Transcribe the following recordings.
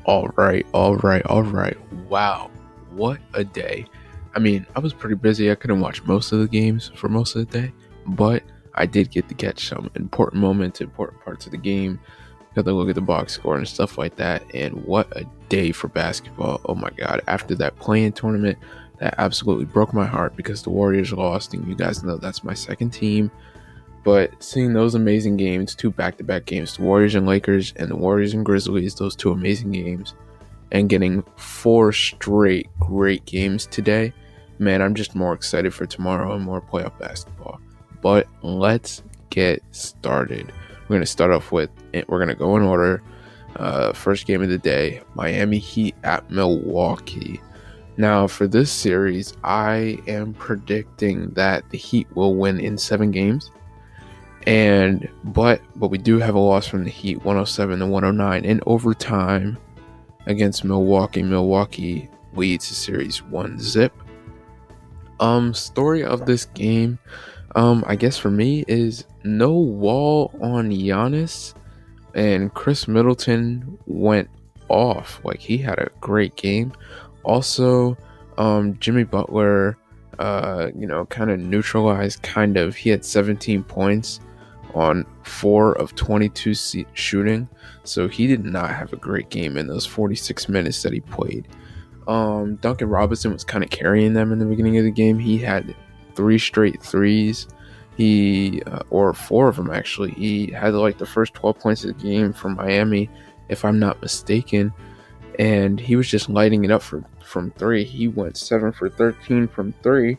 All right. Wow, what a day. I mean, I was pretty busy. I couldn't watch most of the games for most of the day, but I did get to catch some important moments, important parts of the game. Got to look at the box score and stuff like that. And what a day for basketball. Oh my God. After that play-in tournament, that absolutely broke my heart because the Warriors lost. And you guys know that's my second team. But seeing those amazing games, two back-to-back games, the Warriors and Lakers and the Warriors and Grizzlies, those two amazing games, and getting four straight great games today, man, I'm just more excited for tomorrow and more playoff basketball. But let's get started. We're going to start off with, we're going to go in order. First game of the day, Miami Heat at Milwaukee. Now, for this series, I am predicting that the Heat will win in 7 games. But we do have a loss from the Heat, 107-109 in overtime against Milwaukee. Milwaukee leads the series 1-0. Story of this game, I guess for me is no wall on Giannis, and Chris Middleton went off. Like, he had a great game. Also, Jimmy Butler, kind of neutralized, he had 17 points on 4 of 22 shooting, so he did not have a great game in those 46 minutes that he played. Duncan Robinson was kind of carrying them in the beginning of the game. He had 3 straight threes, or 4 of them actually. He had like the first 12 points of the game from Miami, if I'm not mistaken, and he was just lighting it up from 3. He went 7 for 13 from 3,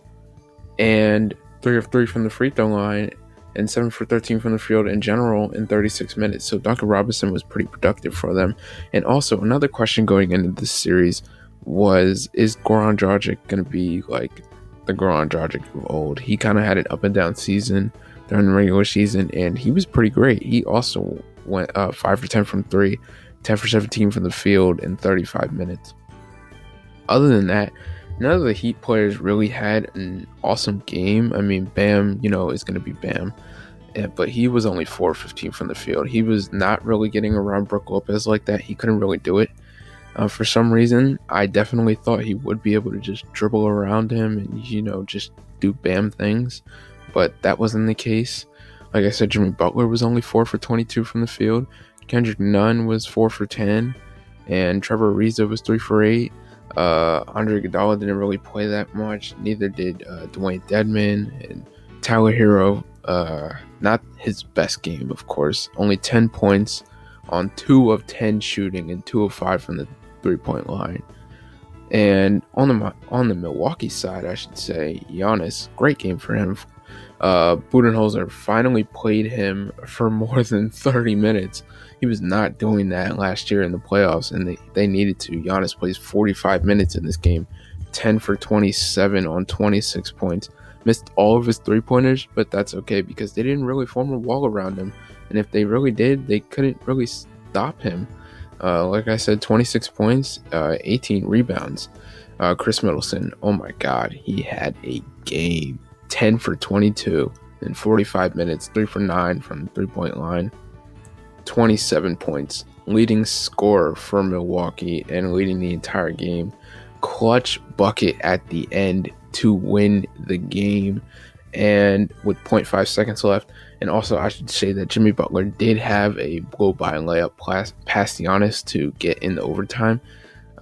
and 3 of 3 from the free throw line, and 7 for 13 from the field in general in 36 minutes. So Duncan Robinson was pretty productive for them. And also, another question going into this series is Goran Dragic going to be like the Goran Dragic of old? He kind of had an up and down season during the regular season, and he was pretty great. He also went 5 for 10 from 3, 10 for 17 from the field in 35 minutes. Other than that, none of the Heat players really had an awesome game. I mean, Bam, is going to be Bam. But he was only 4 for 15 from the field. He was not really getting around Brook Lopez like that. He couldn't really do it. For some reason, I definitely thought he would be able to just dribble around him and, just do Bam things. But that wasn't the case. Like I said, Jimmy Butler was only 4 for 22 from the field. Kendrick Nunn was 4 for 10. And Trevor Ariza was 3 for 8. Andre Iguodala didn't really play that much. Neither did Dwayne Dedmon, and Tyler Hero. Not his best game, of course. Only 10 points on 2 of 10 shooting and 2 of 5 from the 3-point line. And on the Milwaukee side, I should say, Giannis, great game for him. Budenholzer finally played him for more than 30 minutes. He was not doing that last year in the playoffs, and they needed to. Giannis plays 45 minutes in this game, 10 for 27 on 26 points. Missed all of his three-pointers, but that's okay because they didn't really form a wall around him. And if they really did, they couldn't really stop him. Like I said, 26 points, 18 rebounds. Chris Middleton, oh my God, he had a game. 10 for 22 in 45 minutes, 3 for 9 from the 3-point line, 27 points, leading scorer for Milwaukee and leading the entire game. Clutch bucket at the end to win the game, and with 0.5 seconds left. And also, I should say that Jimmy Butler did have a blow-by layup past Giannis to get in the overtime.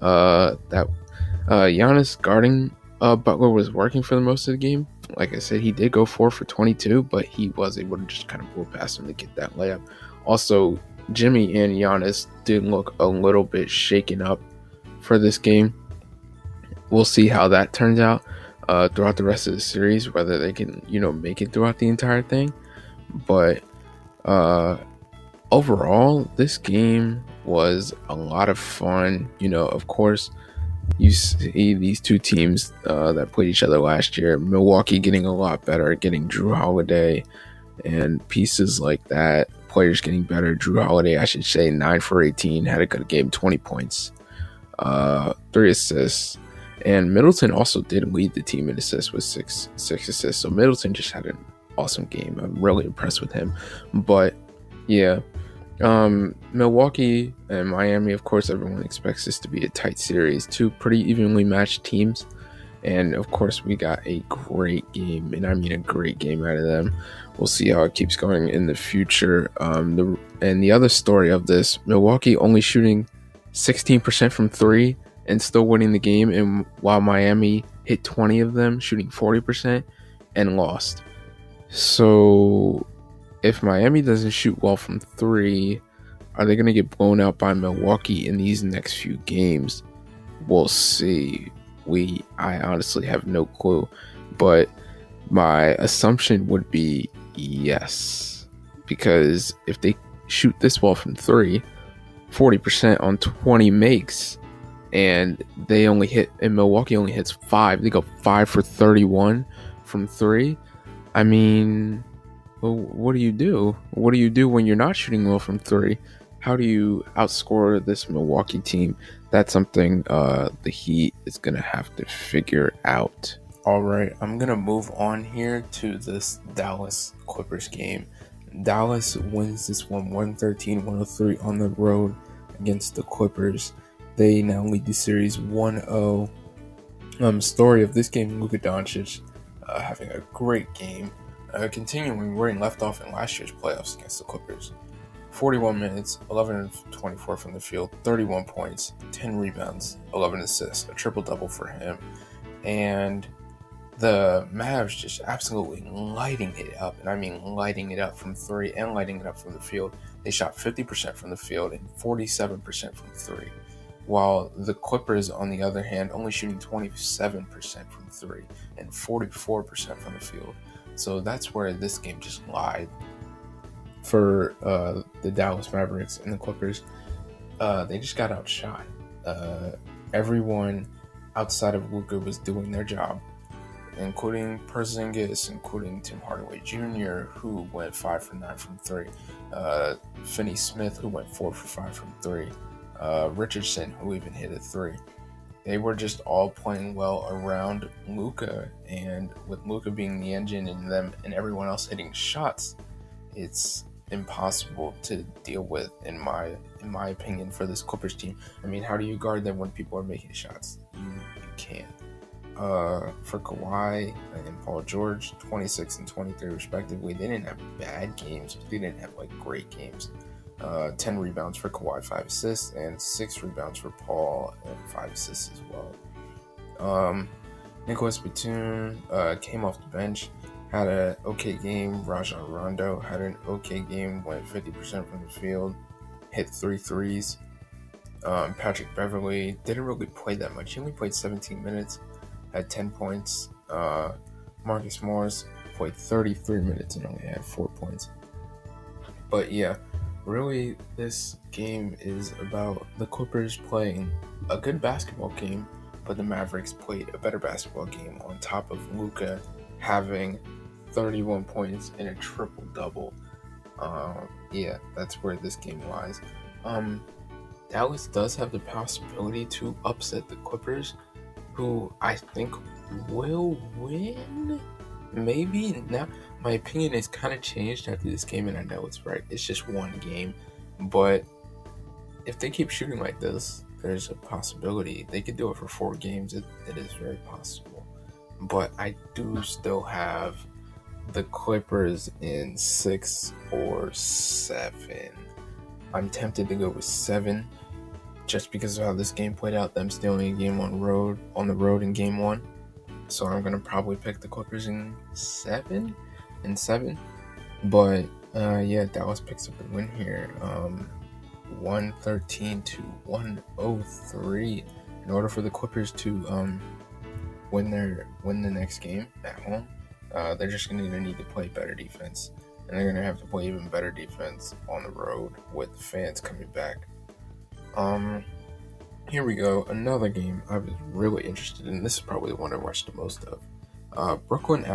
Giannis guarding Butler was working for the most of the game. Like I said, he did go 4 for 22, but he was able to just kind of blow past him to get that layup. Also, Jimmy and Giannis did look a little bit shaken up for this game. We'll see how that turns out throughout the rest of the series, whether they can, make it throughout the entire thing. But overall, this game was a lot of fun. Of course, you see these two teams that played each other last year. Milwaukee getting a lot better, getting Drew Holiday and pieces like that. Players getting better. Drew Holiday, I should say, 9 for 18, had a good game, 20 points, 3 assists. And Middleton also did lead the team in assists with six assists. So Middleton just had an awesome game. I'm really impressed with him. But yeah, Milwaukee and Miami, of course, everyone expects this to be a tight series. Two pretty evenly matched teams. And of course, we got a great game, and I mean a great game out of them. We'll see how it keeps going in the future. The other story of this, Milwaukee only shooting 16% from three and still winning the game, and while Miami hit 20 of them, shooting 40% and lost. So if Miami doesn't shoot well from three, are they going to get blown out by Milwaukee in these next few games? We'll see. I honestly have no clue, but my assumption would be yes, because if they shoot this well from three, 40% on 20 makes, and Milwaukee only hits five. They go 5 for 31 from three. I mean, well, what do you do? What do you do when you're not shooting well from three? How do you outscore this Milwaukee team? That's something the Heat is going to have to figure out. All right, I'm going to move on here to this Dallas Clippers game. Dallas wins this one 113-103 on the road against the Clippers. They now lead the series 1-0. Story of this game, Luka Doncic having a great game. Continuing where he left off in last year's playoffs against the Clippers. 41 minutes, 11 of 24 from the field, 31 points, 10 rebounds, 11 assists, a triple-double for him. And the Mavs just absolutely lighting it up, and I mean lighting it up from three and lighting it up from the field. They shot 50% from the field and 47% from three, while the Clippers, on the other hand, only shooting 27% from three and 44% from the field. So that's where this game just lied for the Dallas Mavericks and the Clippers. They just got outshot. Everyone outside of Luka was doing their job, including Porzingis, including Tim Hardaway Jr., who went 5 for 9 from three, Finney Smith, who went 4 for 5 from three, Richardson, who even hit a three. They were just all playing well around Luka, and with Luka being the engine and them and everyone else hitting shots, it's impossible to deal with, in my opinion, for this Clippers team. I mean, how do you guard them when people are making shots? You can't. For Kawhi and Paul George, 26 and 23 respectively, they didn't have bad games, but they didn't have great games. 10 rebounds for Kawhi, 5 assists, and 6 rebounds for Paul, and 5 assists as well. Nicholas Batum came off the bench, had an okay game. Rajon Rondo had an okay game, went 50% from the field, hit 3 threes. Patrick Beverley didn't really play that much. He only played 17 minutes, had 10 points. Marcus Morris played 33 minutes and only had 4 points. But yeah, really, this game is about the Clippers playing a good basketball game, but the Mavericks played a better basketball game on top of Luka having 31 points and a triple-double. Yeah, that's where this game lies. Dallas does have the possibility to upset the Clippers, who I think will win. Maybe. Now, my opinion has kind of changed after this game, and I know it's right. It's just one game. But if they keep shooting like this, there's a possibility. They could do it for 4 games. It is very possible. But I do still have the Clippers in 6 or 7. I'm tempted to go with 7 just because of how this game played out, them stealing a game on the road in game 1. So I'm going to probably pick the Clippers in 7. But yeah, Dallas picks up the win here. 113-103. In order for the Clippers to win the next game at home, they're just going to need to play better defense, and they're going to have to play even better defense on the road with the fans coming back. Here we go, another game I was really interested in. This is probably the one I watched the most of. Boston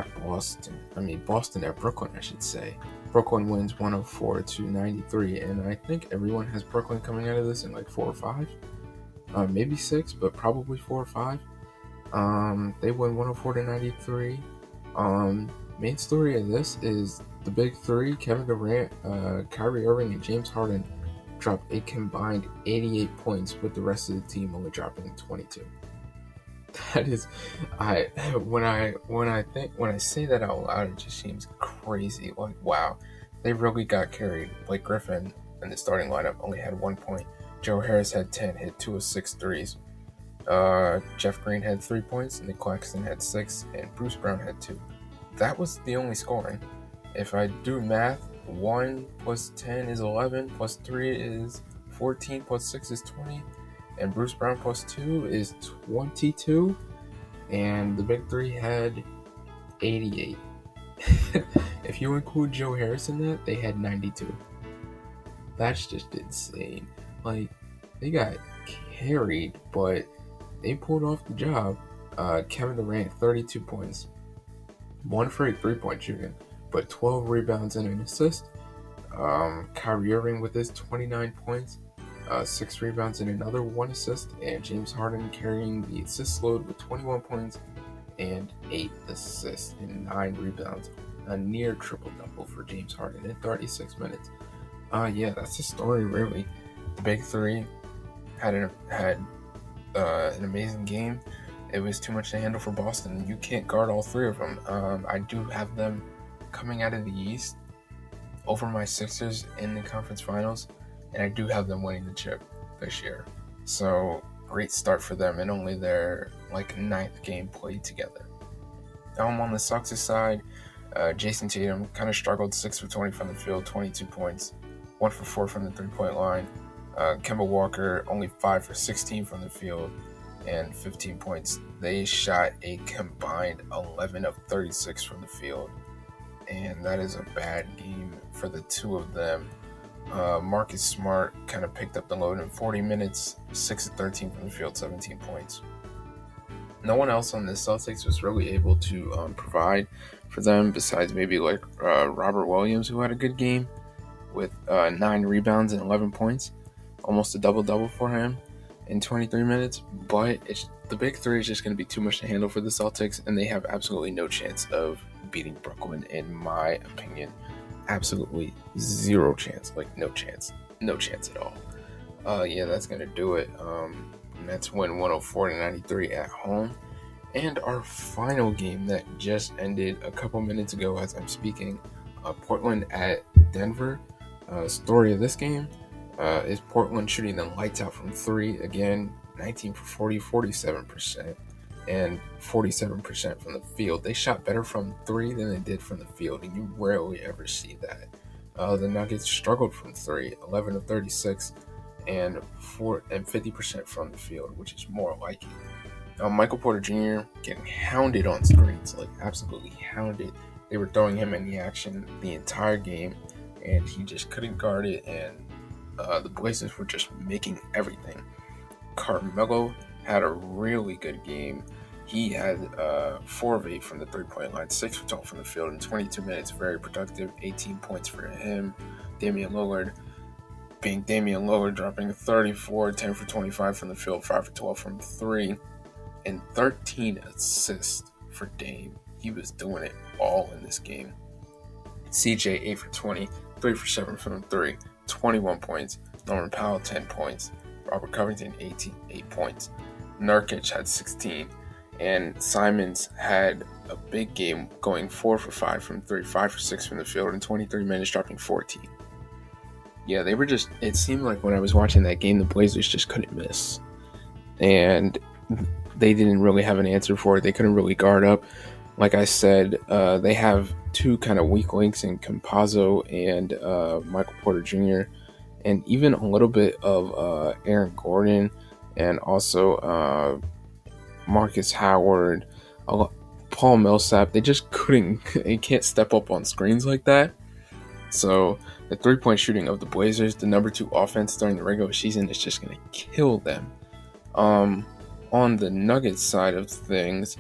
at Brooklyn, I should say. Brooklyn wins 104-93, and I think everyone has Brooklyn coming out of this in 4 or 5. Maybe 6, but probably 4 or 5. They win 104-93. Main story of this is The big three, Kevin Durant, Kyrie Irving, and James Harden, dropped a combined 88 points, with the rest of the team only dropping 22. That is, when I say that out loud, it just seems crazy. Like, wow, they really got carried. Blake Griffin in the starting lineup only had 1 point. Joe Harris had 10, hit 2 of 6 threes. Jeff Green had 3 points, Nick Claxton had 6, and Bruce Brown had 2. That was the only scoring. If I do math, 1 plus 10 is 11, plus 3 is 14, plus 6 is 20, and Bruce Brown plus 2 is 22, and the big three had 88. If you include Joe Harris in that, they had 92. That's just insane. Like, they got carried, but they pulled off the job. Kevin Durant, 32 points. 1 for 8 3-point shooting, but 12 rebounds and an assist. Kyrie Irving with his 29 points, 6 rebounds and another 1 assist. And James Harden carrying the assist load with 21 points and 8 assists and 9 rebounds. A near triple-double for James Harden in 36 minutes. Yeah, that's the story, really. The big three had an amazing game. It was too much to handle for Boston. You can't guard all 3 of them. I do have them coming out of the East over my Sixers in the conference finals, and I do have them winning the chip this year. So, great start for them, and only their 9th game played together. On the Sox side, Jason Tatum kind of struggled, 6 for 20 from the field, 22 points, 1 for 4 from the 3-point line. Kemba Walker only 5 for 16 from the field and 15 points. They shot a combined 11 of 36 from the field, and that is a bad game for the two of them. Marcus Smart kind of picked up the load in 40 minutes, 6 of 13 from the field, 17 points. No one else on the Celtics was really able to provide for them besides maybe Robert Williams, who had a good game with 9 rebounds and 11 points, almost a double-double for him in 23 minutes. But the big three is just going to be too much to handle for the Celtics, and they have absolutely no chance of beating Brooklyn, in my opinion. Absolutely zero chance. No chance at all. Yeah, that's going to do it. Nets win 104-93 at home. And our final game that just ended a couple minutes ago as I'm speaking, Portland at Denver. Story of this game is Portland shooting the lights out from 3 again, 19 for 40, 47%, and 47% from the field. They shot better from 3 than they did from the field, and you rarely ever see that. The Nuggets struggled from 3, 11 of 36, and 50% from the field, which is more like it. Michael Porter Jr. getting hounded on screens, absolutely hounded. They were throwing him in the action the entire game, and he just couldn't guard it, and the Blazers were just making everything. Carmelo had a really good game. He had 4 of 8 from the 3-point line, 6 for 12 from the field in 22 minutes. Very productive, 18 points for him. Damian Lillard, dropping 34, 10 for 25 from the field, 5 for 12 from 3, and 13 assists for Dame. He was doing it all in this game. CJ, 8 for 20, 3 for 7 from 3, 21 points. Norman Powell, 10 points. Robert Covington, 8 points. Nurkic had 16. And Simons had a big game, going 4 for 5 from 3, 5 for 6 from the field in 23 minutes, dropping 14. Yeah, they were just, it seemed like when I was watching that game, the Blazers just couldn't miss. And they didn't really have an answer for it. They couldn't really guard up. Like I said, they have 2 kind of weak links in Campazzo and Michael Porter Jr., and even a little bit of Aaron Gordon, and also Marcus Howard, Paul Millsap. They just they can't step up on screens like that. So the 3-point shooting of the Blazers, the number 2 offense during the regular season, is just going to kill them. On the Nuggets side of things,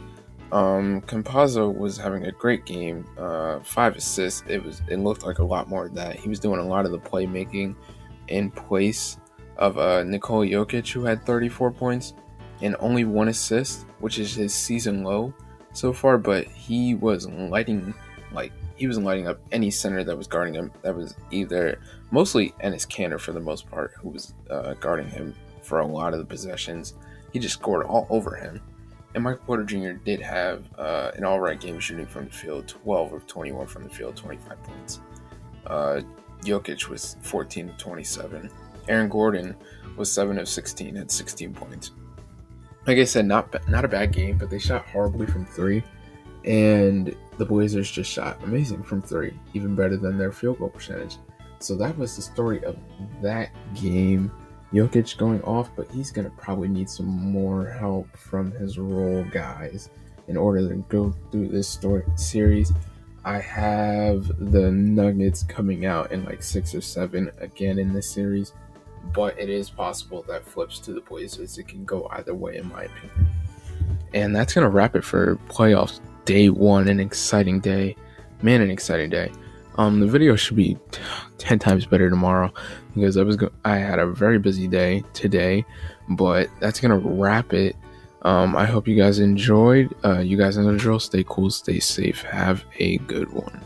Campazzo was having a great game, 5 assists. It looked like a lot more of that. He was doing a lot of the playmaking in place of Nikola Jokic, who had 34 points and only 1 assist, which is his season low so far, but he was lighting he was lighting up any center that was guarding him. That was either mostly Ennis Cantor for the most part, who was guarding him for a lot of the possessions. He just scored all over him. And Michael Porter Jr. did have an all-right game shooting from the field, 12 of 21 from the field, 25 points. Jokic was 14 of 27. Aaron Gordon was 7 of 16 at 16 points. Like I said, not a bad game, but they shot horribly from three. And the Blazers just shot amazing from three, even better than their field goal percentage. So that was the story of that game. Jokic going off, but he's going to probably need some more help from his role guys in order to go through this series. I have the Nuggets coming out in like 6 or 7 again in this series, but it is possible that flips to the Blazers. It can go either way, in my opinion. And that's going to wrap it for playoffs day 1. An exciting day. Man, an exciting day. The video should be 10 times better tomorrow because I had a very busy day today, but that's going to wrap it. I hope you guys enjoyed. You guys know the drill. Stay cool, stay safe. Have a good one.